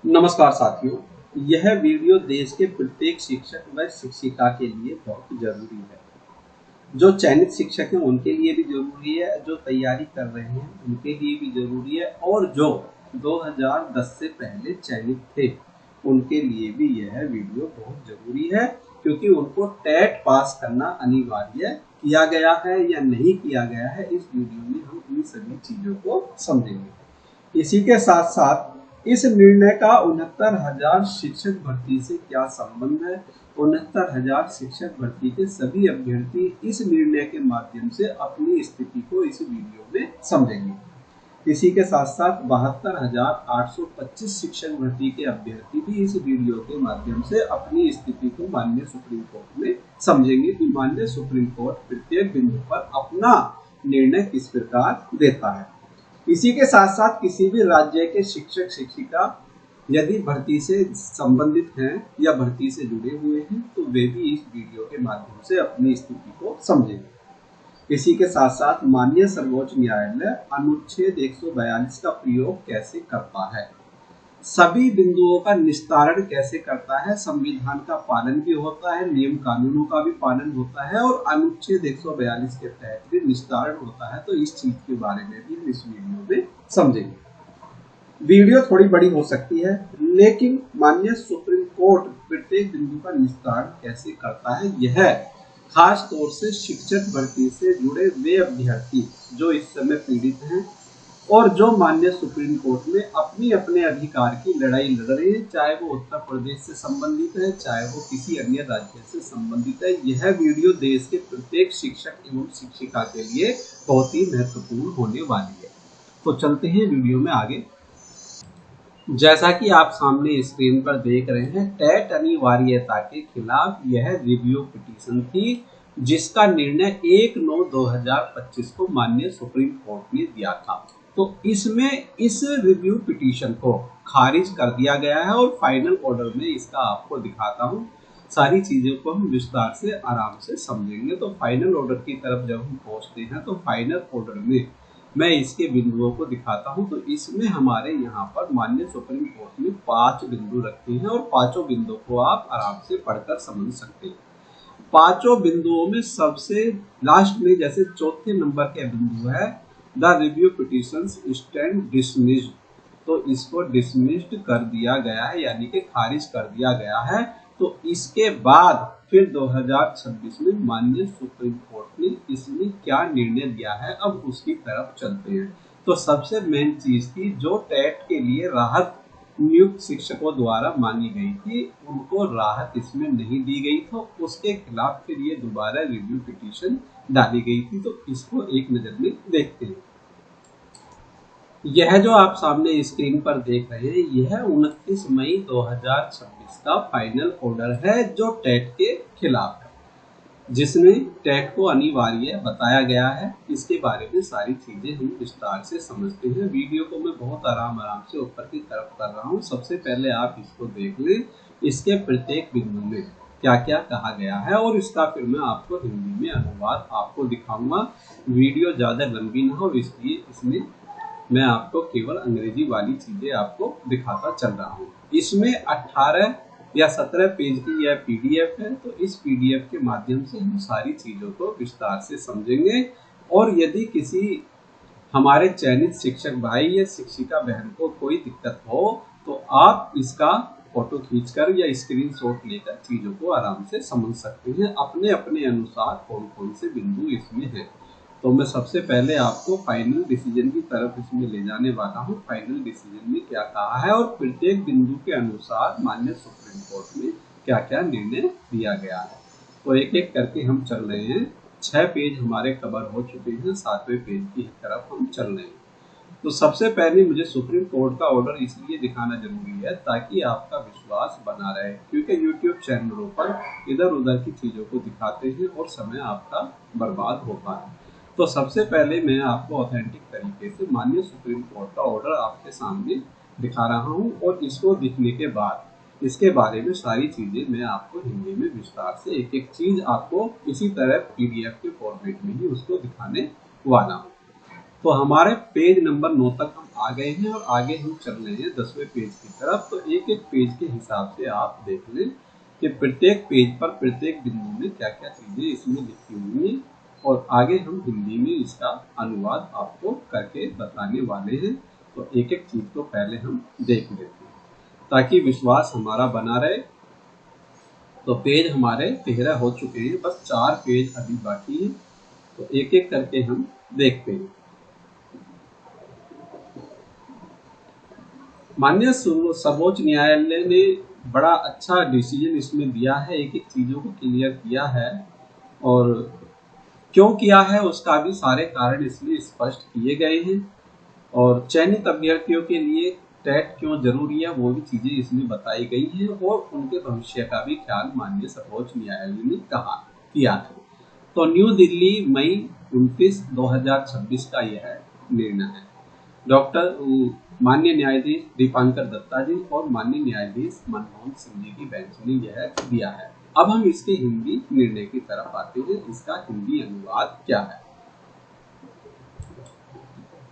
नमस्कार साथियों, यह वीडियो देश के प्रत्येक शिक्षक व शिक्षिका के लिए बहुत जरूरी है। जो चयनित शिक्षक हैं उनके लिए भी जरूरी है, जो तैयारी कर रहे हैं उनके लिए भी जरूरी है, और जो 2010 से पहले चयनित थे उनके लिए भी यह वीडियो बहुत जरूरी है, क्योंकि उनको टेट पास करना अनिवार्य किया गया है या नहीं किया गया है। इस वीडियो में हम इन सभी चीजों को समझेंगे। इसी के साथ साथ इस निर्णय का 69,000 शिक्षक भर्ती से क्या संबंध है। 69,000 शिक्षक भर्ती के सभी अभ्यर्थी इस निर्णय के माध्यम से अपनी स्थिति को इस वीडियो में समझेंगे। इसी के साथ साथ 72,825 शिक्षक भर्ती के अभ्यर्थी भी इस वीडियो के माध्यम से अपनी स्थिति को माननीय सुप्रीम कोर्ट में समझेंगे कि माननीय सुप्रीम कोर्ट प्रत्येक बिंदु पर अपना निर्णय किस प्रकार देता है। इसी के साथ साथ किसी भी राज्य के शिक्षक शिक्षिका यदि भर्ती से संबंधित हैं या भर्ती से जुड़े हुए हैं तो वे भी इस वीडियो के माध्यम से अपनी स्थिति को समझेंगे। इसी के साथ साथ माननीय सर्वोच्च न्यायालय अनुच्छेद 142 का प्रयोग कैसे करता है, सभी बिंदुओं का निस्तारण कैसे करता है, संविधान का पालन भी होता है, नियम कानूनों का भी पालन होता है और अनुच्छेद 142 के तहत भी निस्तारण होता है। तो इस चीज के बारे में भी हम इस वीडियो में समझेंगे। वीडियो थोड़ी बड़ी हो सकती है, लेकिन माननीय सुप्रीम कोर्ट प्रत्येक बिंदु का निस्तारण कैसे करता है, यह खास तौर से शिक्षक भर्ती से जुड़े वे अभ्यर्थी जो इस समय पीड़ित हैं और जो माननीय सुप्रीम कोर्ट में अपने अधिकार की लड़ाई लड़ रहे हैं, चाहे वो उत्तर प्रदेश से संबंधित है, चाहे वो किसी अन्य राज्य से संबंधित है। यह वीडियो देश के प्रत्येक शिक्षक एवं शिक्षिका के लिए बहुत ही महत्वपूर्ण होने वाली है। तो चलते हैं वीडियो में आगे। जैसा कि आप सामने स्क्रीन पर देख रहे हैं, टेट अनिवार्यता के खिलाफ यह रिव्यू पिटीशन थी, जिसका निर्णय 1/9/2025 को माननीय सुप्रीम कोर्ट ने दिया था। तो इसमें इस रिव्यू पिटीशन को खारिज कर दिया गया है और फाइनल ऑर्डर में इसका आपको दिखाता हूँ। सारी चीजों को हम विस्तार से आराम से समझेंगे। तो फाइनल ऑर्डर की तरफ जब हम पहुंचते हैं तो फाइनल ऑर्डर में मैं इसके बिंदुओं को दिखाता हूं। तो इसमें हमारे यहाँ पर माननीय सुप्रीम कोर्ट ने 5 बिंदु रखे हैं और 5 बिंदुओं को आप आराम से पढ़कर समझ सकते हैं। 5 बिंदुओं में सबसे लास्ट में जैसे चौथे नंबर के बिंदु है the review petitions stand dismissed, तो इसको डिसमिस्ड कर दिया गया है, यानी कि खारिज कर दिया गया है। तो इसके बाद फिर 2026 में माननीय सुप्रीम कोर्ट ने इसमें क्या निर्णय दिया है, अब उसकी तरफ चलते हैं। तो सबसे मेन चीज थी जो टेट के लिए राहत नियुक्त शिक्षकों द्वारा मांगी गई थी, उनको राहत इसमें नहीं दी गई, तो उसके खिलाफ फिर ये दोबारा रिव्यू पिटीशन डाली गई थी। तो इसको एक नजर में देखते हैं। यह जो आप सामने स्क्रीन पर देख रहे हैं, यह 29 मई 2026 का फाइनल ऑर्डर है जो टेट के खिलाफ है, जिसमें टेट को अनिवार्य बताया गया है। इसके बारे में सारी चीजें हम विस्तार से समझते हैं। वीडियो को मैं बहुत आराम से ऊपर की तरफ कर रहा हूँ। सबसे पहले आप इसको देख लें, इसके प्रत्येक बिंदु में क्या क्या कहा गया है और इसका फिर मैं आपको हिंदी में अनुवाद आपको दिखाऊंगा। वीडियो ज्यादा लंबी ना हो, इसलिए इसमें मैं आपको केवल अंग्रेजी वाली चीजें आपको दिखाता चल रहा हूँ। इसमें 18 या 17 पेज की यह पीडीएफ है। तो इस पीडीएफ के माध्यम से हम सारी चीजों को विस्तार से समझेंगे। और यदि किसी हमारे चयनित शिक्षक भाई या शिक्षिका बहन को कोई दिक्कत हो तो आप इसका फोटो खींचकर या स्क्रीनशॉट लेकर चीजों को आराम से समझ सकते हैं अपने अपने अनुसार कौन कौन से बिंदु इसमें है। तो मैं सबसे पहले आपको फाइनल डिसीजन की तरफ इसमें ले जाने वाला हूँ। फाइनल डिसीजन में क्या कहा है और प्रत्येक बिंदु के अनुसार माननीय सुप्रीम कोर्ट में क्या क्या निर्णय दिया गया है। तो एक एक करके हम चल रहे हैं। 6 पेज हमारे कवर हो चुके हैं, 7वें पेज की तरफ हम चल रहे हैं। तो सबसे पहले मुझे सुप्रीम कोर्ट का ऑर्डर इसलिए दिखाना जरूरी है ताकि आपका विश्वास बना रहे, क्योंकि यूट्यूब चैनलों पर इधर उधर की चीजों को दिखाते हैं और समय आपका बर्बाद होता है। तो सबसे पहले मैं आपको ऑथेंटिक तरीके से माननीय सुप्रीम कोर्ट का ऑर्डर आपके सामने दिखा रहा हूं और इसको दिखने के बाद इसके बारे में सारी चीजें मैं आपको हिंदी में विस्तार से एक एक चीज आपको इसी तरह पीडीएफ के फॉर्मेट में ही उसको दिखाने वाला हूं। तो हमारे पेज नंबर 9 तक हम आ गए हैं और आगे हम चल रहे हैं 10वें पेज की तरफ। तो एक एक पेज के हिसाब से आप देख लें कि प्रत्येक पेज पर प्रत्येक बिंदु में क्या क्या चीजें इसमें लिखी हुई हैं, और आगे हम हिंदी में इसका अनुवाद आपको करके बताने वाले हैं। तो एक एक चीज को पहले हम देख लेते हैं ताकि विश्वास हमारा बना रहे। तो पेज हमारे 13 हो चुके हैं, बस 4 पेज अभी बाकी हैं। तो एक एक करके हम देखते हैं। माननीय सर्वोच्च न्यायालय ने बड़ा अच्छा डिसीजन इसमें दिया है, एक एक चीजों को क्लियर किया है, और क्यों किया है उसका भी सारे कारण इसमें स्पष्ट किए गए हैं। और चयनित अभ्यर्थियों के लिए टेट क्यों जरूरी है वो भी चीजें इसमें बताई गई हैं, और उनके भविष्य का भी ख्याल माननीय सर्वोच्च न्यायालय ने किया है। तो न्यू दिल्ली मई 29, 2026 का यह निर्णय है। डॉक्टर माननीय न्यायाधीश दीपांकर दत्ता जी और माननीय न्यायाधीश मनमोहन सिंह जी की बेंच ने यह दिया है। अब हम इसके हिंदी निर्णय की तरफ आते हैं। इसका हिंदी अनुवाद क्या है?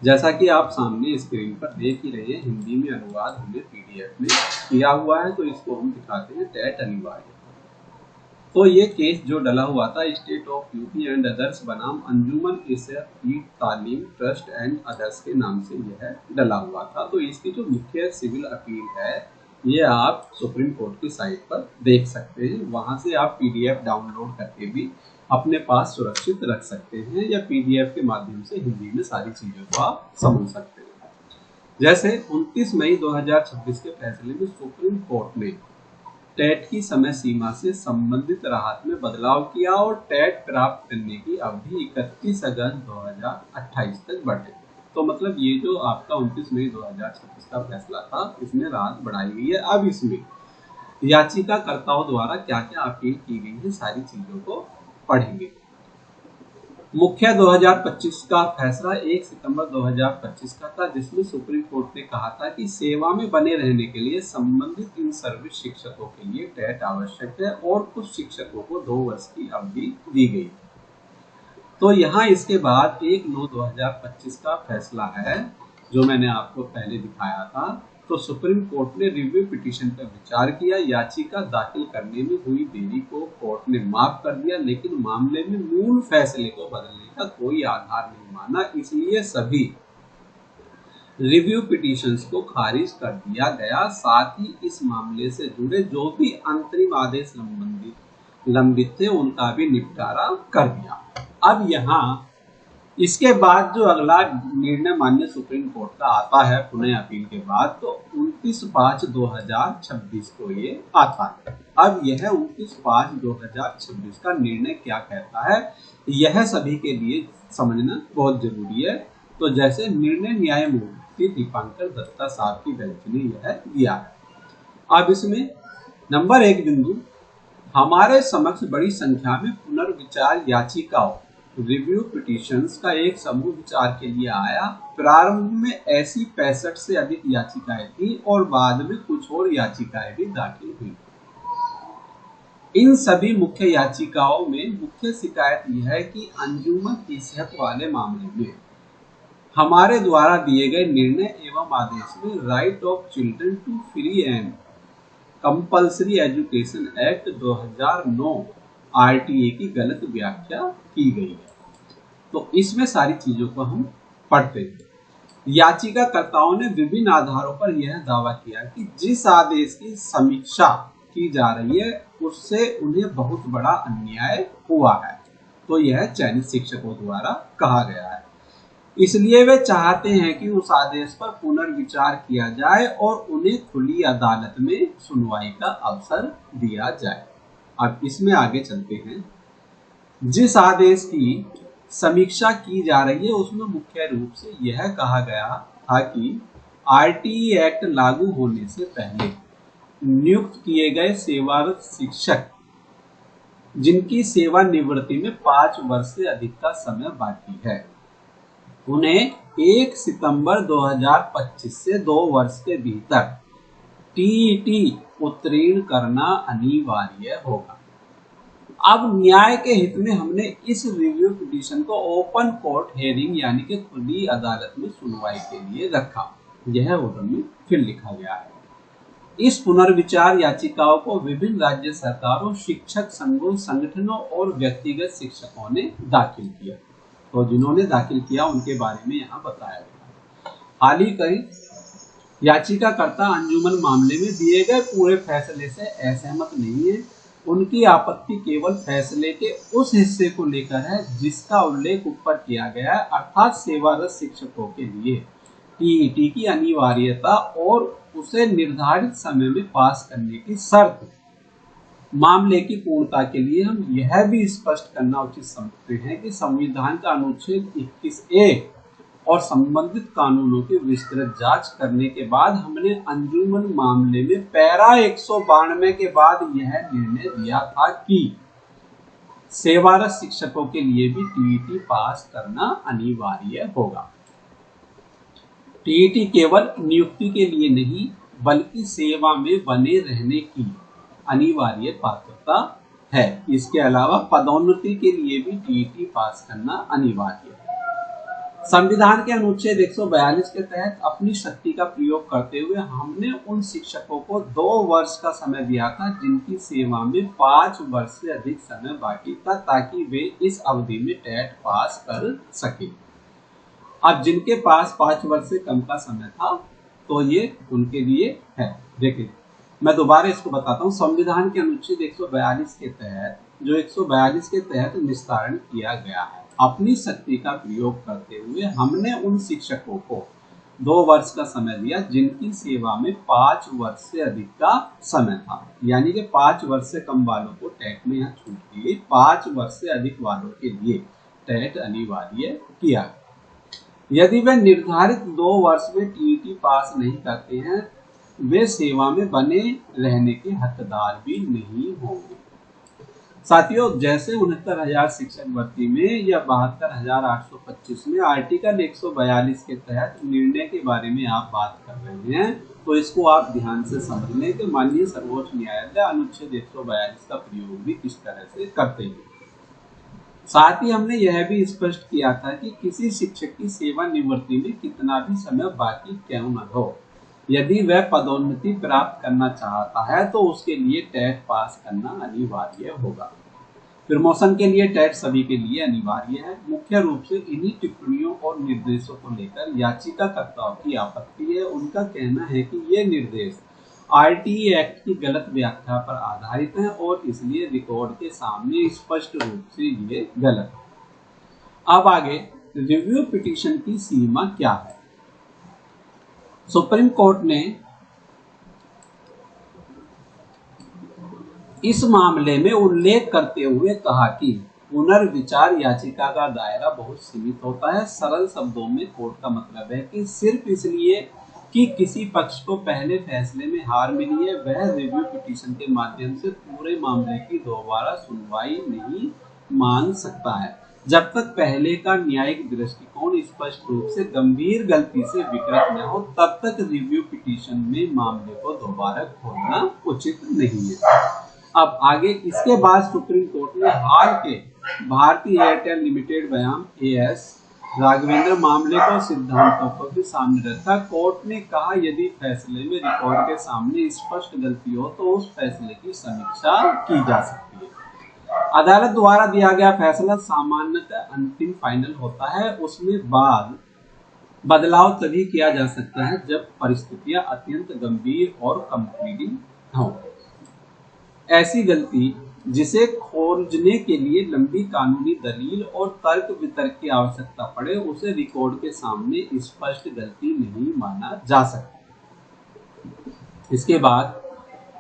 जैसा कि आप सामने स्क्रीन पर देख ही रहे हैं, हिंदी में अनुवाद हमने पीडीएफ में किया हुआ है। तो इसको हम दिखाते हैं टेट अनिवार्य। तो ये केस जो डला हुआ था state of UP and others बनाम अंजुमन ई तालीम ट्रस्ट एंड अदर्स के नाम से यह डला हुआ था। तो इसकी जो मुख्य सिविल अपील है ये आप सुप्रीम कोर्ट की साइट पर देख सकते हैं। वहां से आप पीडीएफ डाउनलोड करके भी अपने पास सुरक्षित रख सकते हैं, या पीडीएफ के माध्यम से हिंदी में सारी चीजों को आप समझ सकते हैं। जैसे 29 मई 2026 के फैसले में सुप्रीम कोर्ट ने टेट की समय सीमा से संबंधित राहत में बदलाव किया और टेट प्राप्त करने की अवधि 31 अगस्त 2028 तक बढ़े। तो मतलब ये जो आपका 29 मई 2026 का फैसला था, इसमें राहत बढ़ाई गई है। अब इसमें याचिकाकर्ताओं द्वारा क्या क्या अपील की गई है सारी चीजों को पढ़ेंगे। मुख्य 2025 का फैसला 1 सितंबर 2025 का था, जिसमें सुप्रीम कोर्ट ने कहा था कि सेवा में बने रहने के लिए संबंधित इन सर्विस शिक्षकों के लिए टेट आवश्यक है, और कुछ शिक्षकों को 2 वर्ष की अवधि दी गई। तो यहाँ इसके बाद 1/9/2025 का फैसला है जो मैंने आपको पहले दिखाया था। तो सुप्रीम कोर्ट ने रिव्यू पिटीशन पर विचार किया, याचिका दाखिल करने में हुई देरी को कोर्ट ने माफ कर दिया, लेकिन मामले में मूल फैसले को बदलने का कोई आधार नहीं माना, इसलिए सभी रिव्यू पिटीशंस को खारिज कर दिया गया। साथ ही इस मामले से जुड़े जो भी अंतरिम आदेश लंबित थे उनका भी निपटारा कर दिया। अब यहाँ इसके बाद जो अगला निर्णय माननीय सुप्रीम कोर्ट का आता है पुनः अपील के बाद, तो 29/5/2026 को ये आता है। अब यह 29/5/2026 का निर्णय क्या कहता है यह सभी के लिए समझना बहुत जरूरी है। तो जैसे निर्णय न्यायमूर्ति दीपांकर दत्ता साहब की बेंच ने यह दिया है। अब इसमें नंबर 1 बिंदु, हमारे समक्ष बड़ी संख्या में पुनर्विचार याचिकाओं रिव्यू पिटीशंस का एक समूह विचार के लिए आया। प्रारंभ में ऐसी 65 से अधिक याचिकाएं थी और बाद में कुछ और याचिकाएं भी दाखिल हुई। इन सभी मुख्य याचिकाओं में मुख्य शिकायत यह है कि अंजुमन की सेहत वाले मामले में हमारे द्वारा दिए गए निर्णय एवं आदेश में right of children to free and compulsory education act 2009 RTA की गलत व्याख्या की गई है। तो इसमें सारी चीजों को हम पढ़ते हैं। याचिकाकर्ताओं ने विभिन्न आधारों पर यह दावा किया कि जिस आदेश की समीक्षा की जा रही है उससे उन्हें बहुत बड़ा अन्याय हुआ है। तो यह चयनित शिक्षकों द्वारा कहा गया है, इसलिए वे चाहते हैं कि उस आदेश पर पुनर्विचार किया जाए और उन्हें खुली अदालत में सुनवाई का अवसर दिया जाए। अब इसमें आगे चलते हैं। जिस आदेश की समीक्षा की जा रही है उसमें मुख्य रूप से यह कहा गया था कि आरटीई एक्ट लागू होने से पहले नियुक्त किए गए सेवारत शिक्षक जिनकी सेवानिवृत्ति में 5 वर्ष से अधिक का समय बाकी है, उन्हें 1 सितंबर 2025 से 2 वर्ष के भीतर टीईटी उत्तीर्ण करना अनिवार्य होगा। अब न्याय के हित में हमने इस रिव्यू पिटीशन को ओपन कोर्ट हेयरिंग यानी कि खुली अदालत में सुनवाई के लिए रखा। यह उधम में फिर लिखा गया है। इस पुनर्विचार याचिकाओं को विभिन्न राज्य सरकारों, शिक्षक संघों, संगठनों और व्यक्तिगत शिक्षकों ने दाखिल किया। तो जिन्होंने दाखिल किया उनके बारे में यहाँ बताया गया। हाल ही कई याचिकाकर्ता अंजुमन मामले में दिए गए पूरे फैसले से असहमत नहीं है। उनकी आपत्ति केवल फैसले के उस हिस्से को लेकर है जिसका उल्लेख ऊपर किया गया है, अर्थात सेवारत शिक्षकों के लिए टीईटी की अनिवार्यता और उसे निर्धारित समय में पास करने की शर्त। मामले की पूर्णता के लिए हम यह भी स्पष्ट करना उचित समझते हैं कि संविधान का अनुच्छेद 21A और संबंधित कानूनों की विस्तृत जांच करने के बाद हमने अंजुमन मामले में पैरा 192 के बाद यह निर्णय दिया था कि सेवारत शिक्षकों के लिए भी टीईटी पास करना अनिवार्य होगा। टीईटी केवल नियुक्ति के लिए नहीं बल्कि सेवा में बने रहने की अनिवार्य पात्रता है। इसके अलावा पदोन्नति के लिए भी टीईटी पास करना अनिवार्य है। संविधान के अनुच्छेद 142 के तहत अपनी शक्ति का प्रयोग करते हुए हमने उन शिक्षकों को 2 वर्ष का समय दिया था जिनकी सेवा में 5 वर्ष से अधिक समय बाकी था, ताकि वे इस अवधि में टेट पास कर सके। अब जिनके पास 5 वर्ष से कम का समय था तो ये उनके लिए है। देखिए मैं दोबारा इसको बताता हूँ। संविधान के अनुच्छेद 142 के तहत जो 142 के तहत निस्तारण किया गया है, अपनी शक्ति का प्रयोग करते हुए हमने उन शिक्षकों को 2 वर्ष का समय दिया जिनकी सेवा में 5 वर्ष से अधिक का समय था। यानी कि 5 वर्ष से कम वालों को टेट में यहाँ छूट दी गई, 5 वर्ष से अधिक वालों के लिए टेट अनिवार्य किया। यदि वे निर्धारित 2 वर्ष में टीईटी पास नहीं करते हैं, वे सेवा में बने रहने के हकदार भी नहीं होंगे। साथियों, जैसे 69,000 शिक्षक भर्ती में या 72,825 में आर्टिकल 142 के तहत निर्णय के बारे में आप बात कर रहे हैं, तो इसको आप ध्यान से समझ लें कि माननीय सर्वोच्च न्यायालय अनुच्छेद 142 का प्रयोग भी किस तरह से करते हैं। साथ ही हमने यह भी स्पष्ट किया था कि किसी शिक्षक की सेवानिवृत्ति में कितना भी समय बाकी क्यों न हो, यदि वह पदोन्नति प्राप्त करना चाहता है तो उसके लिए टेट पास करना अनिवार्य होगा। प्रमोशन के लिए टेट सभी के लिए अनिवार्य है। मुख्य रूप से इन्हीं टिप्पणियों और निर्देशों को लेकर याचिकाकर्ताओं की आपत्ति है। उनका कहना है कि ये निर्देश आरटीई एक्ट की गलत व्याख्या पर आधारित है और इसलिए रिकॉर्ड के सामने स्पष्ट रूप से ये गलत है। अब आगे रिव्यू पिटीशन की सीमा क्या है। सुप्रीम कोर्ट ने इस मामले में उल्लेख करते हुए कहा कि पुनर्विचार याचिका का दायरा बहुत सीमित होता है। सरल शब्दों में कोर्ट का मतलब है कि सिर्फ इसलिए कि किसी पक्ष को पहले फैसले में हार मिली है, वह रिव्यू पिटीशन के माध्यम से पूरे मामले की दोबारा सुनवाई नहीं मांग सकता है। जब तक पहले का न्यायिक दृष्टिकोण स्पष्ट रूप से गंभीर गलती से विकृत न हो, तब तक रिव्यू पिटीशन में मामले को दोबारा खोलना उचित नहीं है। अब आगे इसके बाद सुप्रीम कोर्ट ने हाल के भारतीय एयरटेल लिमिटेड बयान AS राघवेंद्र मामले को सिद्धांतों को भी सामने रखा। कोर्ट ने कहा यदि फैसले में रिकॉर्ड के सामने स्पष्ट गलती हो तो उस फैसले की समीक्षा की जा सकती है। अदालत द्वारा दिया गया फैसला सामान्यतः अंतिम फाइनल होता है। उसमें बाद बदलाव तभी किया जा सकता है जब परिस्थितियां अत्यंत गंभीर और कंप्लीटिंग हो। ऐसी गलती जिसे खोजने के लिए लंबी कानूनी दलील और तर्क वितर्क की आवश्यकता पड़े, उसे रिकॉर्ड के सामने स्पष्ट गलती नहीं माना जा सकता। इसके बाद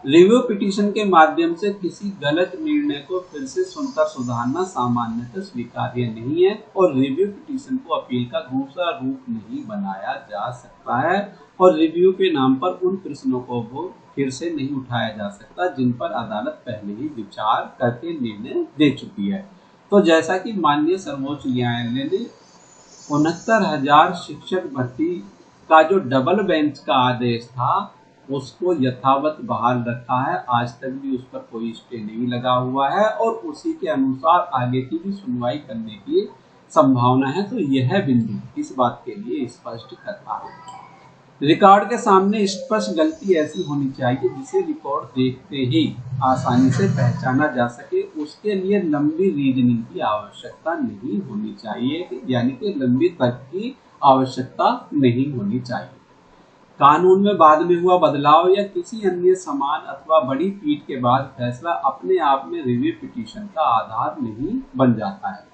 रिव्यू पिटीशन के माध्यम से किसी गलत निर्णय को फिर से सुनकर सुधारना सामान्यतः स्वीकार्य नहीं है और रिव्यू पिटीशन को अपील का दूसरा रूप नहीं बनाया जा सकता है और रिव्यू के नाम पर उन प्रश्नों को फिर से नहीं उठाया जा सकता जिन पर अदालत पहले ही विचार करके निर्णय दे चुकी है। तो जैसा कि माननीय सर्वोच्च न्यायालय ने 69,000 शिक्षक भर्ती का जो डबल बेंच का आदेश था उसको यथावत बहाल रखा है, आज तक भी उस पर कोई स्टे नहीं लगा हुआ है और उसी के अनुसार आगे की भी सुनवाई करने की संभावना है। तो यह बिंदु इस बात के लिए स्पष्ट करता है रिकॉर्ड के सामने स्पष्ट गलती ऐसी होनी चाहिए जिसे रिकॉर्ड देखते ही आसानी से पहचाना जा सके। उसके लिए लंबी रीजनिंग की आवश्यकता नहीं होनी चाहिए, यानी कि लंबी तर्क की आवश्यकता नहीं होनी चाहिए। कानून में बाद में हुआ बदलाव या किसी अन्य समान अथवा बड़ी पीठ के बाद फैसला अपने आप में रिव्यू पिटीशन का आधार नहीं बन जाता है।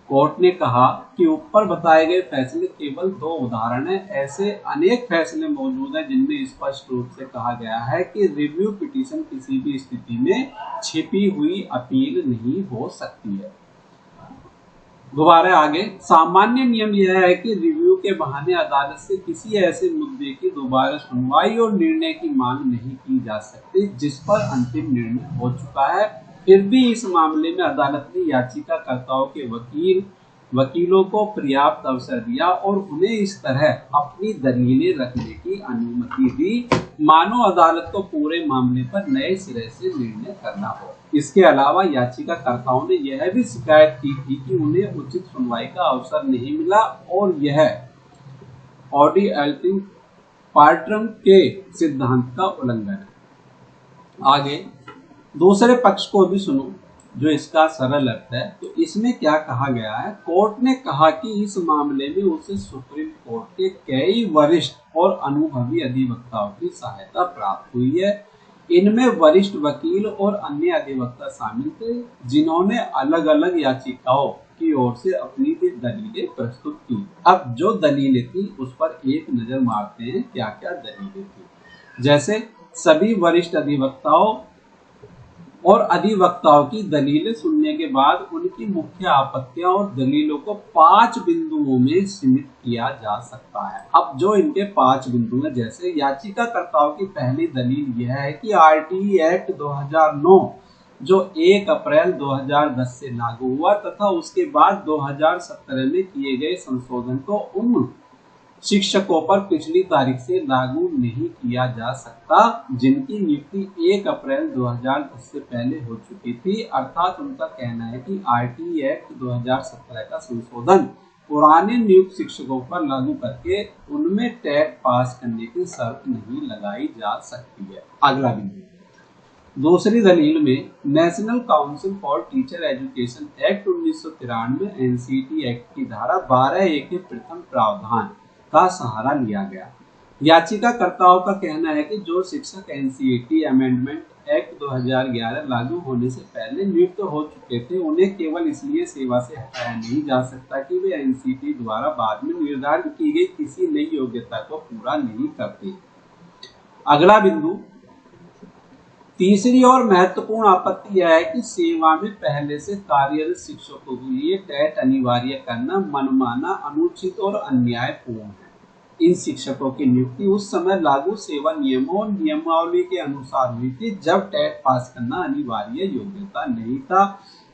कोर्ट ने कहा कि ऊपर बताए गए फैसले केवल 2 उदाहरण हैं। ऐसे अनेक फैसले मौजूद हैं जिनमें स्पष्ट रूप से कहा गया है कि रिव्यू पिटीशन किसी भी स्थिति में छिपी हुई अपील नहीं हो सकती है। दोबारा आगे, सामान्य नियम यह है कि रिव्यू के बहाने अदालत से किसी ऐसे मुद्दे की दोबारा सुनवाई और निर्णय की मांग नहीं की जा सकती जिस पर अंतिम निर्णय हो चुका है। फिर भी इस मामले में अदालत ने याचिकाकर्ताओं के वकीलों को पर्याप्त अवसर दिया और उन्हें इस तरह अपनी दलीलें रखने की अनुमति दी मानो अदालत को पूरे मामले पर नए सिरे से निर्णय करना हो। इसके अलावा याचिकाकर्ताओं ने यह भी शिकायत की थी कि उन्हें उचित सुनवाई का अवसर नहीं मिला और यह ऑडी एल्टिंग पार्ट्रम के सिद्धांत का उल्लंघन है। आगे दूसरे पक्ष को भी सुनो जो इसका सरल अर्थ है। तो इसमें क्या कहा गया है, कोर्ट ने कहा कि इस मामले में उसे सुप्रीम कोर्ट के कई वरिष्ठ और अनुभवी अधिवक्ताओं की सहायता प्राप्त हुई है। इनमें वरिष्ठ वकील और अन्य अधिवक्ता शामिल थे जिन्होंने अलग अलग याचिकाओं की ओर से अपनी दलीलें प्रस्तुत की। अब जो दलीलें थी उस पर एक नजर मारते हैं क्या क्या दलीलें थी। जैसे सभी वरिष्ठ अधिवक्ताओं और अधिवक्ताओं की दलीलें सुनने के बाद उनकी मुख्य आपत्तियां और दलीलों को 5 बिंदुओं में सीमित किया जा सकता है। अब जो इनके 5 बिंदु हैं, जैसे याचिकाकर्ताओं की पहली दलील यह है कि आरटीई एक्ट 2009 जो 1 अप्रैल 2010 से लागू हुआ तथा उसके बाद 2017 में किए गए संशोधन को उन शिक्षकों पर पिछली तारीख से लागू नहीं किया जा सकता जिनकी नियुक्ति 1 अप्रैल 2010 से पहले हो चुकी थी। अर्थात उनका कहना है कि आरटीई एक्ट 2017 का संशोधन पुराने नियुक्त शिक्षकों पर लागू करके उनमें टेट पास करने की शर्त नहीं लगाई जा सकती है। अगला बिंदु, दूसरी दलील में national council for teacher education act 1993 NCT act की धारा 12A के प्रथम प्रावधान का सहारा लिया गया। याचिकाकर्ताओं का कहना है कि जो शिक्षक एनसीटी अमेंडमेंट एक्ट 2011 लागू होने से पहले नियुक्त हो चुके थे उन्हें केवल इसलिए सेवा से हटाया नहीं जा सकता कि वे एनसीटी द्वारा बाद में निर्धारित की गई किसी नई योग्यता को पूरा नहीं करते। अगला बिंदु, तीसरी और महत्वपूर्ण आपत्ति यह है कि सेवा में पहले से कार्यरत शिक्षकों के लिए टेट अनिवार्य करना मनमाना, अनुचित और अन्यायपूर्ण है। इन शिक्षकों की नियुक्ति उस समय लागू सेवा नियमों और नियमावली के अनुसार हुई थी जब टेट पास करना अनिवार्य योग्यता नहीं था।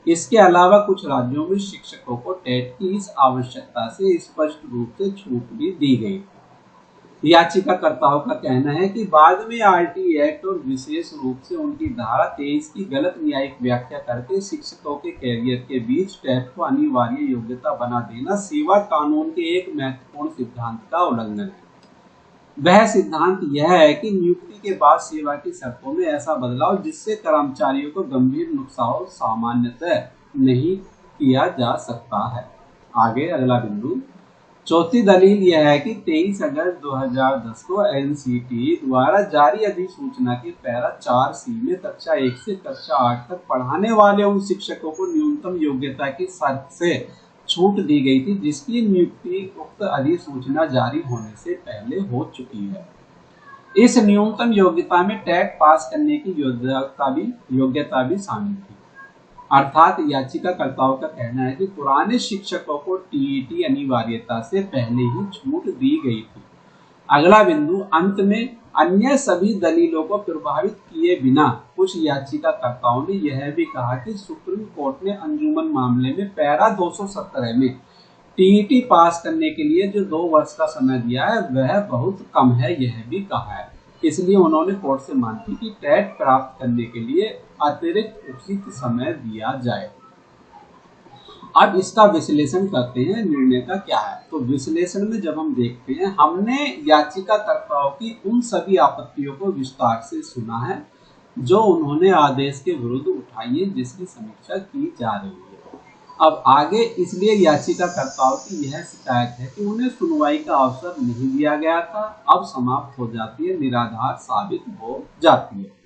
इसके अलावा कुछ राज्यों में शिक्षकों को टेट की इस आवश्यकता से स्पष्ट रूप से छूट भी दी गई। याचिकाकर्ताओं का कहना है कि बाद में आरटीई एक्ट और विशेष रूप से उनकी धारा 23 की गलत न्यायिक व्याख्या करके शिक्षकों के कैरियर के बीच टेट को अनिवार्य योग्यता बना देना सेवा कानून के एक महत्वपूर्ण सिद्धांत का उल्लंघन है। वह सिद्धांत यह है कि नियुक्ति के बाद सेवा की शर्तों में ऐसा बदलाव जिससे कर्मचारियों को गंभीर नुकसान हो सामान्यतः नहीं किया जा सकता है। आगे अगला बिंदु, चौथी दलील यह है कि 23 अगस्त 2010 को एनसीटी द्वारा जारी अधिसूचना के पैरा 4C में कक्षा 1 से कक्षा 8 तक पढ़ाने वाले उन शिक्षकों को न्यूनतम योग्यता की शर्त से छूट दी गई थी जिसकी नियुक्ति उक्त अधिसूचना जारी होने से पहले हो चुकी है। इस न्यूनतम योग्यता में टेट पास करने की योग्यता भी शामिल थी। अर्थात याचिकाकर्ताओं का कहना है कि पुराने शिक्षकों को टीईटी अनिवार्यता से पहले ही छूट दी गई थी। अगला बिंदु, अंत में अन्य सभी दलीलों को प्रभावित किए बिना कुछ याचिकाकर्ताओं ने यह भी कहा कि सुप्रीम कोर्ट ने अंजुमन मामले में पैरा 217 में टीईटी पास करने के लिए जो 2 वर्ष का समय दिया है वह बहुत कम है, यह भी कहा है। इसलिए उन्होंने कोर्ट से मांग की कि टेट प्राप्त करने के लिए अतिरिक्त उचित समय दिया जाए। अब इसका विश्लेषण करते हैं, निर्णय का क्या है। तो विश्लेषण में जब हम देखते हैं, हमने याचिकाकर्ताओं की उन सभी आपत्तियों को विस्तार से सुना है जो उन्होंने आदेश के विरुद्ध उठाई है, जिसकी समीक्षा की जा रही है। अब आगे, इसलिए याचिकाकर्ताओं की यह शिकायत है कि उन्हें सुनवाई का अवसर नहीं दिया गया था, अब समाप्त हो जाती है, निराधार साबित हो जाती है।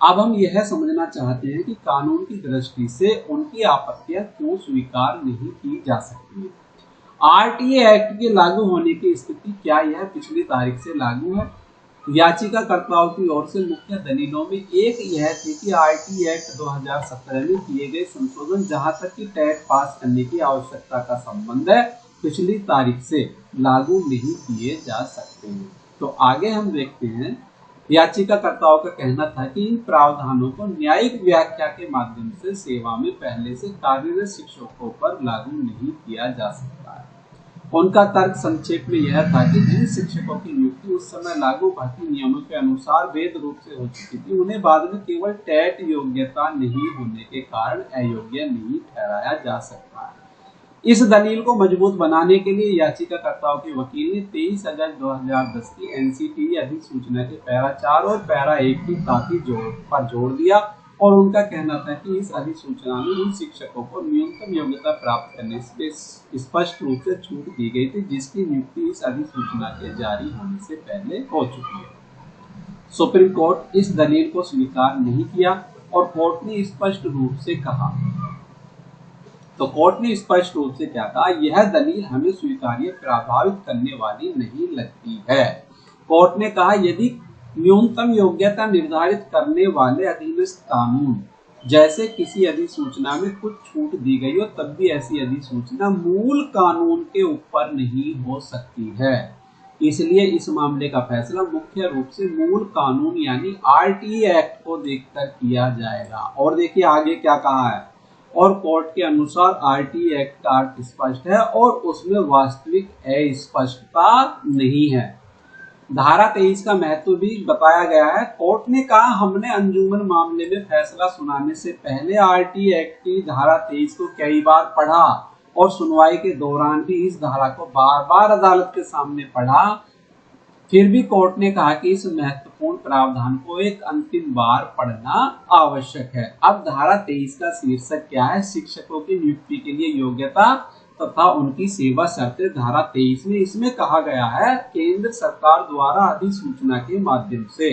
अब हम यह समझना चाहते हैं कि कानून की दृष्टि से उनकी आपत्तियां क्यों स्वीकार नहीं की जा सकती है। आरटीए एक्ट के लागू होने की स्थिति क्या यह पिछली तारीख से लागू है? याचिकाकर्ताओं की ओर से मुख्य दलीलों में एक यह थी कि आरटीए एक्ट 2017 में किए गए संशोधन, जहां तक कि टेट पास करने की आवश्यकता का संबंध है, पिछली तारीख से लागू नहीं किए जा सकते हैं। तो आगे हम देखते हैं, याचिकाकर्ताओं का कहना था कि इन प्रावधानों को न्यायिक व्याख्या के माध्यम से सेवा में पहले से कार्यरत शिक्षकों पर लागू नहीं किया जा सकता है। उनका तर्क संक्षेप में यह था कि जिन शिक्षकों की नियुक्ति उस समय लागू भर्ती नियमों के अनुसार वैध रूप से हो चुकी थी, उन्हें बाद में केवल टेट योग्यता नहीं होने के कारण अयोग्य नहीं ठहराया जा सकता है। इस दलील को मजबूत बनाने के लिए याचिकाकर्ताओं के वकील ने 23 अगस्त 2010 की एनसीटी अधिसूचना के पैरा 4 और पैरा 1 की ताकि पर जोर दिया, और उनका कहना था कि इस अधिसूचना में उन शिक्षकों को न्यूनतम योग्यता प्राप्त करने से स्पष्ट रूप से छूट दी गई थी, जिसकी नियुक्ति इस अधिसूचना के जारी होने से पहले हो चुकी है। सुप्रीम कोर्ट इस दलील को स्वीकार नहीं किया और कोर्ट ने स्पष्ट रूप से कहा, तो कोर्ट ने स्पष्ट रूप से क्या कहा, यह दलील हमें स्वीकार्य प्रभावित करने वाली नहीं लगती है। कोर्ट ने कहा, यदि न्यूनतम योग्यता निर्धारित करने वाले अधीनस्थ कानून जैसे किसी अधिसूचना में कुछ छूट दी गई हो, तब भी ऐसी अधिसूचना मूल कानून के ऊपर नहीं हो सकती है। इसलिए इस मामले का फैसला मुख्य रूप से मूल कानून यानी आरटीए एक्ट को देखकर किया जाएगा। और देखिए आगे क्या कहा है, और कोर्ट के अनुसार आरटीए एक्ट का अर्थ स्पष्ट है और उसमें वास्तविक अस्पष्टता नहीं है। धारा 23 का महत्व भी बताया गया है। कोर्ट ने कहा, हमने अंजुमन मामले में फैसला सुनाने से पहले आरटीए एक्ट की धारा 23 को कई बार पढ़ा और सुनवाई के दौरान भी इस धारा को बार बार अदालत के सामने पढ़ा। फिर भी कोर्ट ने कहा कि इस महत्वपूर्ण प्रावधान को एक अंतिम बार पढ़ना आवश्यक है। अब धारा 23 का शीर्षक क्या है? शिक्षकों की नियुक्ति के लिए योग्यता तथा उनकी सेवा शर्तें। धारा 23 में इसमें कहा गया है, केंद्र सरकार द्वारा अधिसूचना के माध्यम से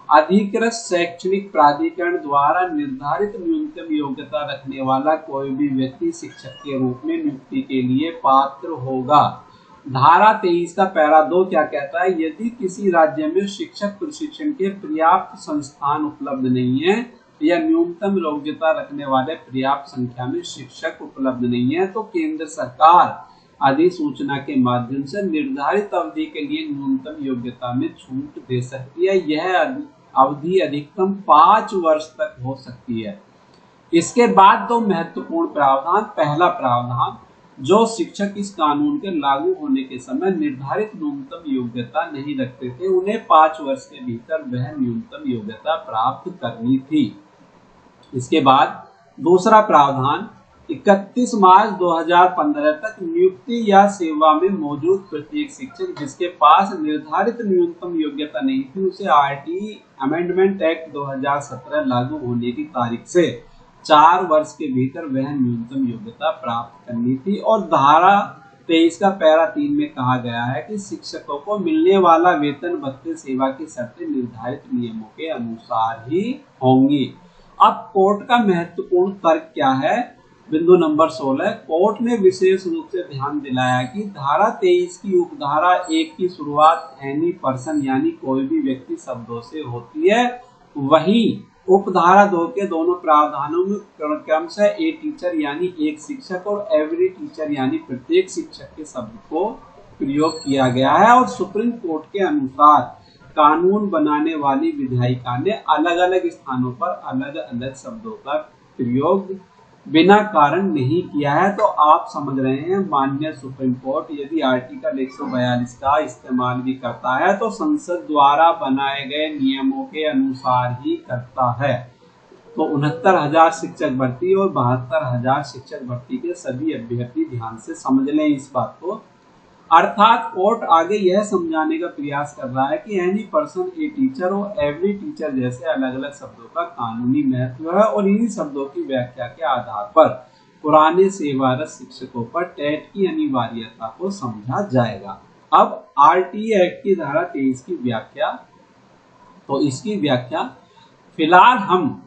अधिकृत शैक्षणिक प्राधिकरण द्वारा निर्धारित न्यूनतम योग्यता रखने वाला कोई भी व्यक्ति शिक्षक के रूप में नियुक्ति के लिए पात्र होगा। धारा 23 का पैरा 2 क्या कहता है? यदि किसी राज्य में शिक्षक प्रशिक्षण के पर्याप्त संस्थान उपलब्ध नहीं है या न्यूनतम योग्यता रखने वाले पर्याप्त संख्या में शिक्षक उपलब्ध नहीं है, तो केंद्र सरकार अधिसूचना के माध्यम से निर्धारित अवधि के लिए न्यूनतम योग्यता में छूट दे सकती है। यह अवधि अधिकतम 5 वर्ष तक हो सकती है। इसके बाद 2 महत्वपूर्ण प्रावधान। पहला प्रावधान, जो शिक्षक इस कानून के लागू होने के समय निर्धारित न्यूनतम योग्यता नहीं रखते थे, उन्हें 5 वर्ष के भीतर वह न्यूनतम योग्यता प्राप्त करनी थी। इसके बाद दूसरा प्रावधान, 31 मार्च 2015 तक नियुक्ति या सेवा में मौजूद प्रत्येक शिक्षक जिसके पास निर्धारित न्यूनतम योग्यता नहीं थी, उसे आरटीई अमेंडमेंट एक्ट 2017 लागू होने की तारीख से 4 वर्ष के भीतर वह न्यूनतम योग्यता प्राप्त करनी थी। और धारा 23 का पैरा 3 में कहा गया है कि शिक्षकों को मिलने वाला वेतन भत्ते सेवा की शर्तें निर्धारित नियमों के अनुसार ही होंगी। अब कोर्ट का महत्वपूर्ण तर्क क्या है? बिंदु नंबर 16, कोर्ट ने विशेष रूप से ध्यान दिलाया कि धारा 23 की उपधारा 1 की शुरुआत एनी पर्सन यानी कोई भी व्यक्ति शब्दों से होती है, वहीं उपधारा 2 के दोनों प्रावधानों में क्रमशः ए टीचर यानी एक शिक्षक और एवरी टीचर यानी प्रत्येक शिक्षक के शब्द को प्रयोग किया गया है। और सुप्रीम कोर्ट के अनुसार कानून बनाने वाली विधायिका ने अलग अलग स्थानों पर अलग अलग शब्दों का प्रयोग बिना कारण नहीं किया है। तो आप समझ रहे हैं, माननीय सुप्रीम कोर्ट यदि आर्टिकल 142 का इस्तेमाल भी करता है तो संसद द्वारा बनाए गए नियमों के अनुसार ही करता है। तो 69,000 शिक्षक भर्ती और 72,000 शिक्षक भर्ती के सभी अभ्यर्थी ध्यान से समझ लें इस बात को। अर्थात कोर्ट आगे यह समझाने का प्रयास कर रहा है कि एनी पर्सन ए टीचर और एवरी टीचर जैसे अलग अलग शब्दों का कानूनी महत्व है और इन्हीं शब्दों की व्याख्या के आधार पर पुराने सेवारत शिक्षकों पर टेट की अनिवार्यता को समझा जाएगा। अब आरटीए एक्ट की धारा 23 की व्याख्या, तो इसकी व्याख्या फिलहाल हम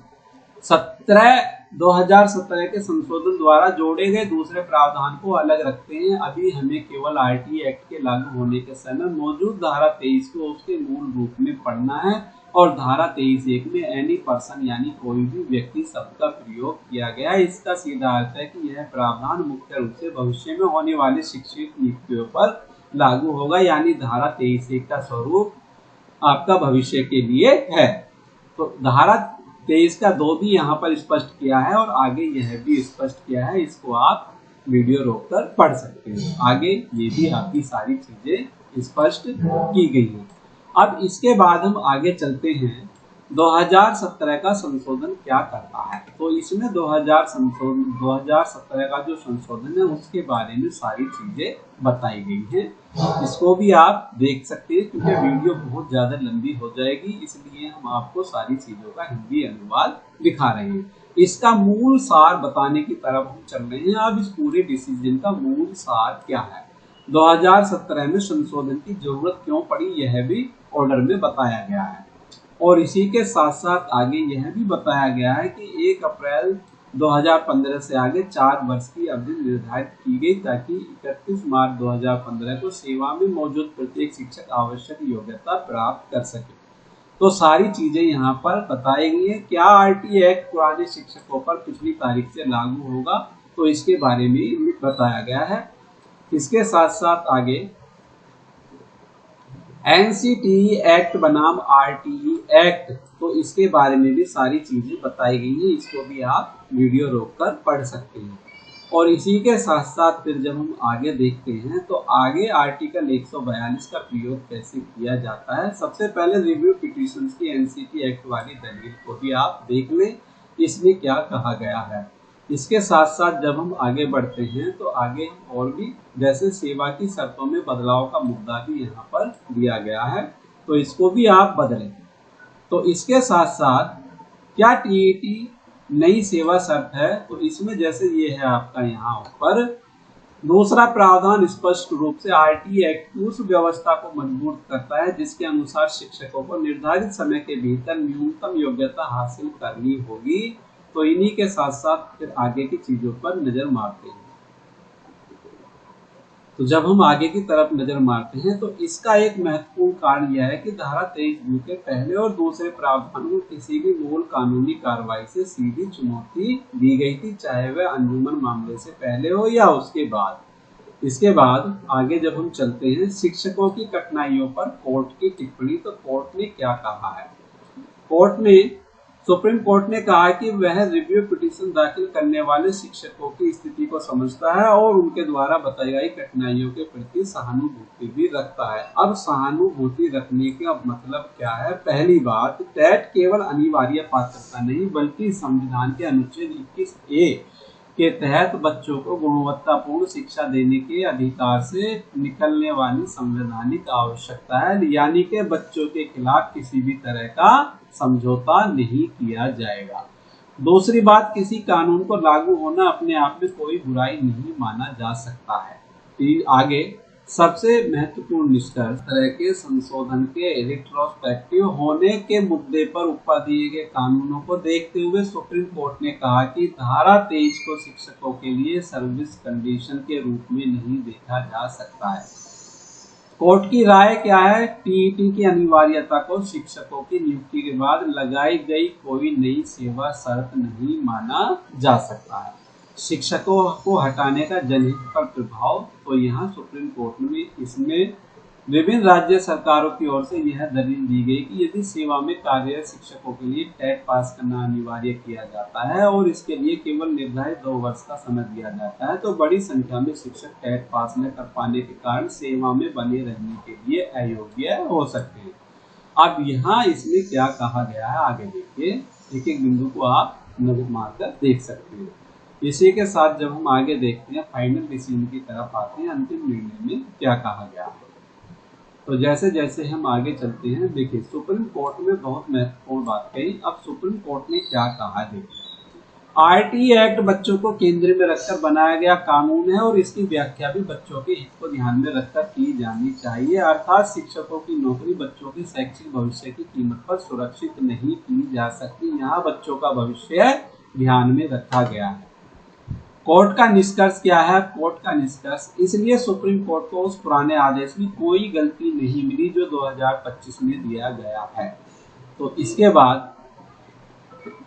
2017 के संशोधन द्वारा जोड़े गए दूसरे प्रावधान को अलग रखते हैं। अभी हमें केवल आरटीए एक्ट के लागू होने के समय मौजूद धारा 23 को उसके मूल रूप में पढ़ना है और धारा 23(1) में एनी पर्सन यानी कोई भी व्यक्ति शब्द का प्रयोग किया गया है। इसका सीधा अर्थ है कि यह प्रावधान मुख्य रूप से भविष्य में होने वाली शिक्षक नियुक्तियों पर लागू होगा, यानी धारा 23(1) का स्वरूप आपका भविष्य के लिए है। तो धारा 23 का 2 भी यहाँ पर स्पष्ट किया है और आगे यह भी स्पष्ट किया है, इसको आप वीडियो रोककर पढ़ सकते हैं। आगे ये भी आपकी सारी चीजें स्पष्ट की गई हैं। अब इसके बाद हम आगे चलते हैं 2017 का संशोधन क्या करता है। तो इसमें 2017 का जो संशोधन है उसके बारे में सारी चीजें बताई गई हैं। इसको भी आप देख सकते हैं क्योंकि वीडियो बहुत ज्यादा लंबी हो जाएगी, इसलिए हम आपको सारी चीजों का हिंदी अनुवाद दिखा रहे हैं। इसका मूल सार बताने की तरफ हम चल रहे हैं। अब इस पूरे डिसीजन का मूल सार क्या है, 2017 में संशोधन की जरूरत क्यों पड़ी, यह भी ऑर्डर में बताया गया है। और इसी के साथ साथ आगे यह भी बताया गया है कि 1 अप्रैल 2015 से आगे 4 वर्ष की अवधि निर्धारित की गई ताकि 31 मार्च 2015 को सेवा में मौजूद प्रत्येक शिक्षक आवश्यक योग्यता प्राप्त कर सके। तो सारी चीजें यहाँ पर बताई गई है। क्या आरटीए एक्ट पुराने शिक्षकों पर पिछली तारीख से लागू होगा, तो इसके बारे में बताया गया है। इसके साथ साथ आगे एनसीटीई एक्ट बनाम आरटीई एक्ट, तो इसके बारे में भी सारी चीजें बताई गई हैं। इसको भी आप वीडियो रोककर पढ़ सकते हैं। और इसी के साथ साथ फिर जब हम आगे देखते हैं तो आगे आर्टिकल 142 का प्रयोग कैसे किया जाता है। सबसे पहले रिव्यू पिटीशन की एनसीटी एक्ट वाली दलील को भी आप देख लें, इसमें क्या कहा गया है। इसके साथ साथ जब हम आगे बढ़ते हैं तो आगे और भी जैसे सेवा की शर्तों में बदलाव का मुद्दा भी यहाँ पर दिया गया है, तो इसको भी आप बदलें। तो इसके साथ साथ क्या टीईटी नई सेवा शर्त है, तो इसमें जैसे ये है आपका यहाँ ऊपर दूसरा प्रावधान स्पष्ट रूप से आरटीए एक्ट की उस व्यवस्था को मजबूत करता है जिसके अनुसार शिक्षकों को निर्धारित समय के भीतर न्यूनतम योग्यता हासिल करनी होगी। तो इन्हीं के साथ साथ फिर आगे की चीजों पर नजर मारते हैं। तो जब हम आगे की तरफ नजर मारते हैं तो इसका एक महत्वपूर्ण कारण यह है कि धारा 23 के पहले और दूसरे प्रावधान को किसी भी मूल कानूनी कार्रवाई से सीधी चुनौती दी गई थी, चाहे वह अंजुमन मामले से पहले हो या उसके बाद। इसके बाद आगे जब हम चलते हैं शिक्षकों की कठिनाइयों पर कोर्ट की टिप्पणी, तो कोर्ट ने क्या कहा है। कोर्ट ने सुप्रीम कोर्ट ने कहा कि वह रिव्यू पिटीशन दाखिल करने वाले शिक्षकों की स्थिति को समझता है और उनके द्वारा बताई गई कठिनाइयों के प्रति सहानुभूति भी रखता है। अब सहानुभूति रखने का मतलब क्या है। पहली बात, टेट केवल अनिवार्य पात्रता नहीं बल्कि संविधान के अनुच्छेद 21(a) के तहत बच्चों को गुणवत्तापूर्ण शिक्षा देने के अधिकार से निकलने वाली संवैधानिक आवश्यकता है, यानी कि बच्चों के खिलाफ किसी भी तरह का समझौता नहीं किया जाएगा। दूसरी बात, किसी कानून को लागू होना अपने आप में कोई बुराई नहीं माना जा सकता है। आगे सबसे महत्वपूर्ण निष्कर्ष, तरह के संशोधन के रिट्रोस्पेक्टिव होने के मुद्दे पर ऊपर दिए गए कानूनों को देखते हुए सुप्रीम कोर्ट ने कहा कि धारा 23 को शिक्षकों के लिए सर्विस कंडीशन के रूप में नहीं देखा जा सकता है। कोर्ट की राय क्या है, टीईटी की अनिवार्यता को शिक्षकों की नियुक्ति के बाद लगाई गई कोई नई सेवा शर्त नहीं माना जा सकता है। शिक्षकों को हटाने का जनहित पर प्रभाव, तो यहाँ सुप्रीम कोर्ट में इसमें विभिन्न राज्य सरकारों की ओर से यह दलील दी गई कि यदि सेवा में कार्यरत शिक्षकों के लिए टेट पास करना अनिवार्य किया जाता है और इसके लिए केवल निर्धारित 2 वर्ष का समय दिया जाता है, तो बड़ी संख्या में शिक्षक टेट पास न कर पाने के कारण सेवा में बने रहने के लिए अयोग्य हो सकते हैं। अब यहाँ इसमें क्या कहा गया है, आगे देखिए। एक एक बिंदु को आप नजर मारकर देख सकते हैं। इसी के साथ जब हम आगे देखते हैं फाइनल डिसीजन की तरफ आते हैं, अंतिम निर्णय में क्या कहा गया है। तो जैसे जैसे हम आगे चलते हैं, देखिए सुप्रीम कोर्ट में बहुत महत्वपूर्ण बात कही। अब सुप्रीम कोर्ट ने क्या कहा है, आरटीई एक्ट बच्चों को केंद्र में रखकर बनाया गया कानून है और इसकी व्याख्या भी बच्चों के हित को ध्यान में रखकर की जानी चाहिए। अर्थात शिक्षकों की नौकरी बच्चों के शैक्षिक भविष्य की कीमत पर सुरक्षित नहीं की जा सकती। यहाँ बच्चों का भविष्य ध्यान में रखा गया है। कोर्ट का निष्कर्ष क्या है, कोर्ट का निष्कर्ष, इसलिए सुप्रीम कोर्ट को उस पुराने आदेश में कोई गलती नहीं मिली जो 2025 में दिया गया है। तो इसके बाद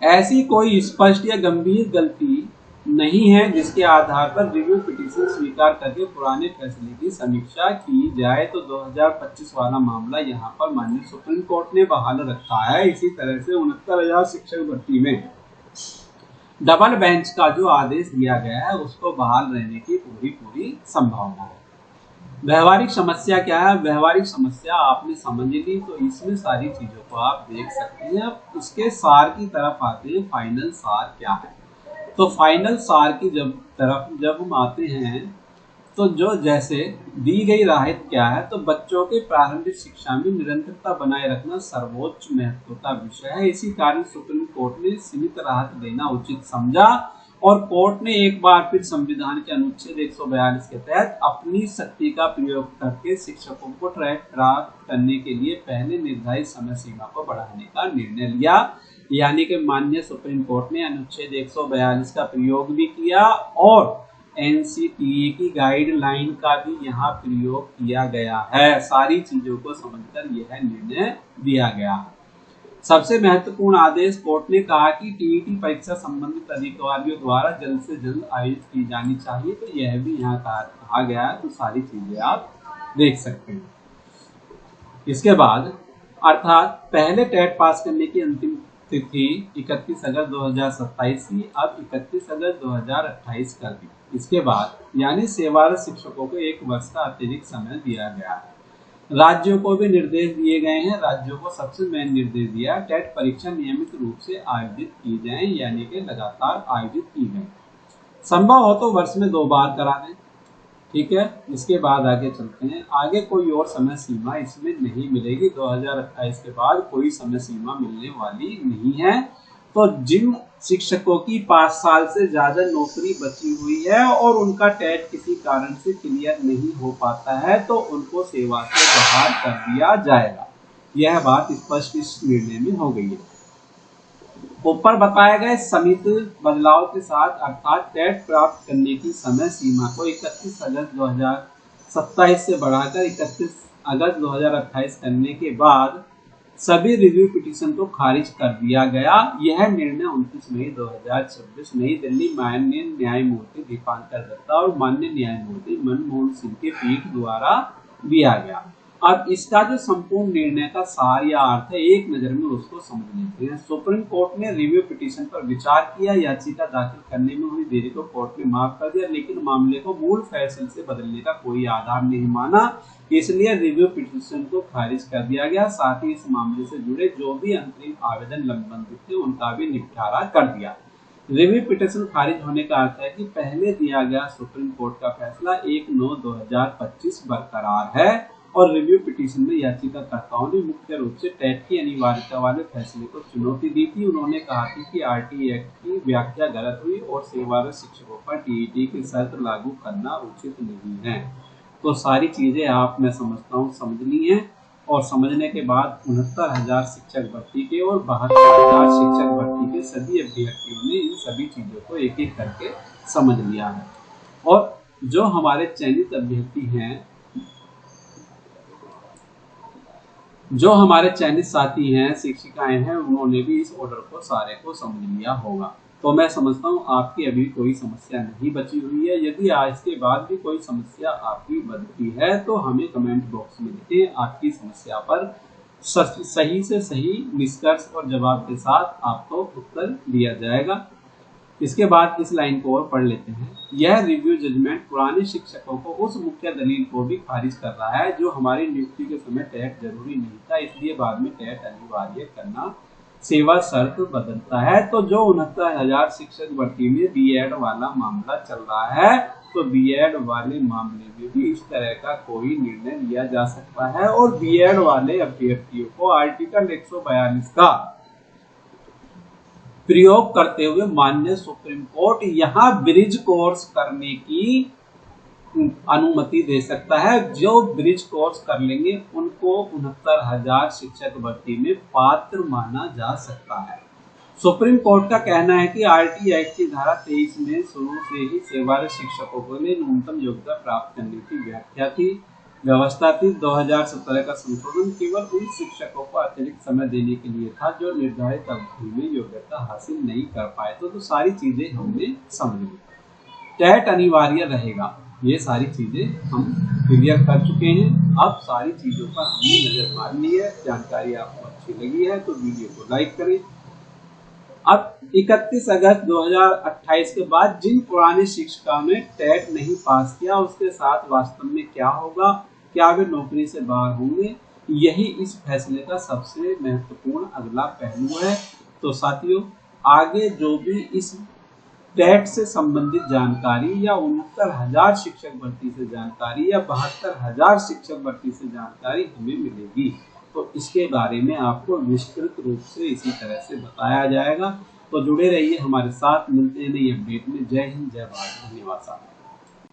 ऐसी कोई स्पष्ट या गंभीर गलती नहीं है जिसके आधार पर रिव्यू पिटीशन स्वीकार करके पुराने फैसले की समीक्षा की जाए। तो 2025 वाला मामला यहाँ पर माननीय सुप्रीम कोर्ट ने बहाल रखा है। इसी तरह से 69,000 शिक्षक भर्ती में डबल बेंच का जो आदेश दिया गया है उसको बहाल रहने की पूरी संभावना है। व्यवहारिक समस्या क्या है, व्यवहारिक समस्या आपने समझ ली, तो इसमें सारी चीजों को आप देख सकते हैं। अब इसके सार की तरफ आते हैं, फाइनल सार क्या है। तो फाइनल सार की जब हम आते हैं तो जो जैसे दी गई राहत क्या है, तो बच्चों के प्रारंभिक शिक्षा में निरंतरता बनाए रखना सर्वोच्च महत्व का विषय है। इसी कारण सुप्रीम कोर्ट ने सीमित राहत देना उचित समझा और कोर्ट ने एक बार फिर संविधान के अनुच्छेद 142 के तहत अपनी शक्ति का प्रयोग करके शिक्षकों को ट्रैक प्राप्त करने के लिए पहले निर्धारित समय सीमा को बढ़ाने का निर्णय लिया। यानी कि माननीय सुप्रीम कोर्ट ने अनुच्छेद 142 का प्रयोग भी किया और एनसीटीई की गाइडलाइन का भी यहाँ प्रयोग किया गया है। सारी चीजों को समझकर यह निर्णय दिया गया। सबसे महत्वपूर्ण आदेश, कोर्ट ने कहा कि टीईटी परीक्षा संबंधित अधिकारियों द्वारा जल्द से जल्द आयोजित की जानी चाहिए। तो यह भी यहाँ कहा गया है। तो सारी चीजें आप देख सकते हैं। इसके बाद अर्थात पहले टेट पास करने की अंतिम तिथि 31 अगस्त 2027 थी, अब 31 अगस्त 2028 कर दी। इसके बाद यानी सेवारत शिक्षकों को 1 वर्ष का अतिरिक्त समय दिया गया है। राज्यों को भी निर्देश दिए गए हैं। राज्यों को सबसे मेन निर्देश दिया, टेट परीक्षा नियमित रूप से आयोजित की जाए, यानी कि लगातार आयोजित की जाए। संभव हो तो वर्ष में 2 बार करा दें। ठीक है, इसके बाद आगे चलते हैं। आगे कोई और समय सीमा इसमें नहीं मिलेगी। 2028 के बाद कोई समय सीमा मिलने वाली नहीं है। तो जिन शिक्षकों की 5 साल से ज्यादा नौकरी बची हुई है और उनका टेट किसी कारण से क्लियर नहीं हो पाता है, तो उनको सेवा से बाहर कर दिया जाएगा। यह बात स्पष्ट इस निर्णय में हो गई है। ऊपर बताए गए समित बदलाव के साथ अर्थात टेट प्राप्त करने की समय सीमा को 31 अगस्त 2027 से बढ़ाकर 31 अगस्त 2028 करने के बाद सभी रिव्यू पिटीशन को खारिज कर दिया गया। यह निर्णय 29 मई 2026 नई दिल्ली माननीय न्यायमूर्ति दीपांकर दत्ता और माननीय न्यायमूर्ति मनमोहन सिंह की पीठ द्वारा दिया गया। अब इसका जो संपूर्ण निर्णय का सार या अर्थ है, एक नजर में उसको समझ लेते हैं। सुप्रीम कोर्ट ने रिव्यू पिटीशन पर विचार किया, याचिका दाखिल करने में हुई देरी को कोर्ट ने माफ कर दिया, लेकिन मामले को मूल फैसले से बदलने का कोई आधार नहीं माना, इसलिए रिव्यू पिटीशन को खारिज कर दिया गया। साथ ही इस मामले से जुड़े जो भी अंतरिम आवेदन लंबित थे उनका भी निपटारा कर दिया। रिव्यू पिटीशन खारिज होने का अर्थ है कि पहले दिया गया सुप्रीम कोर्ट का फैसला 1/9/2025 बरकरार है और रिव्यू पिटीशन में याचिकाकर्ताओं ने मुख्य रूप से टेट की अनिवार्यता वाले फैसले को चुनौती दी थी। उन्होंने कहा था कि आरटीई एक्ट की व्याख्या गलत हुई और सेवारत शिक्षकों पर टीईटी की शर्त लागू करना उचित नहीं है। तो सारी चीजें आप, मैं समझता हूँ, समझ ली हैं और समझने के बाद 69,000 शिक्षक भर्ती के और 72,000 शिक्षक भर्ती के सभी अभ्यर्थियों ने इन सभी चीजों को एक एक करके समझ लिया है। और जो हमारे चयनित अभ्यर्थी हैं, जो हमारे चयनित साथी हैं, शिक्षिकाएं हैं, उन्होंने भी इस ऑर्डर को सारे को समझ लिया होगा। तो मैं समझता हूँ आपकी अभी कोई समस्या नहीं बची हुई है। यदि आज के बाद भी कोई समस्या आपकी बनती है तो हमें कमेंट बॉक्स में लिखें। आपकी समस्या पर सही से सही निष्कर्ष और जवाब के साथ आपको उत्तर दिया जाएगा। इसके बाद इस लाइन को और पढ़ लेते हैं। यह रिव्यू जजमेंट पुराने शिक्षकों को उस मुख्य दलील को भी खारिज कर रहा है जो हमारी नियुक्ति के समय टेट जरूरी नहीं था, इसलिए बाद में टेट अनिवार्य करना सेवा शर्त बदलता है। तो जो 69,000 शिक्षक भर्ती में बीएड वाला मामला चल रहा है, तो बीएड वाले मामले में भी इस तरह का कोई निर्णय लिया जा सकता है और बीएड वाले अभ्यर्थियों को आर्टिकल 142 का प्रयोग करते हुए माननीय सुप्रीम कोर्ट यहाँ ब्रिज कोर्स करने की अनुमति दे सकता है। जो ब्रिज कोर्स कर लेंगे उनको 69,000 शिक्षक भर्ती में पात्र माना जा सकता है। सुप्रीम कोर्ट का कहना है कि आरटी एक्ट की धारा 23 में शुरू से ही सेवारत शिक्षकों के लिए न्यूनतम योग्यता प्राप्त करने की व्याख्या थी, व्यवस्था थी। 2017 का संशोधन केवल उन शिक्षकों को अतिरिक्त समय देने के लिए था जो निर्धारित अवधि में योग्यता हासिल नहीं कर पाए। तो सारी चीजें हमने समझ ली। टेट अनिवार्य रहेगा, ये सारी चीजें हम क्लियर कर चुके हैं। अब सारी चीजों पर हमने नजर मार ली है। जानकारी आपको अच्छी लगी है तो वीडियो को लाइक करें। अब 31 अगस्त 2028 के बाद जिन पुराने शिक्षकों ने टेट नहीं पास किया उसके साथ वास्तव में क्या होगा, क्या वे नौकरी से बाहर होंगे, यही इस फैसले का सबसे महत्वपूर्ण अगला पहलू है। तो साथियों, आगे जो भी इस टेट से संबंधित जानकारी या 69,000 शिक्षक भर्ती से जानकारी या 72,000 शिक्षक भर्ती से जानकारी हमें मिलेगी, तो इसके बारे में आपको विस्तृत रूप से इसी तरह से बताया जाएगा। तो जुड़े रहिए हमारे साथ, मिलते हैं नई अपडेट में। जय हिंद, जय भारत, धन्यवाद साथियों।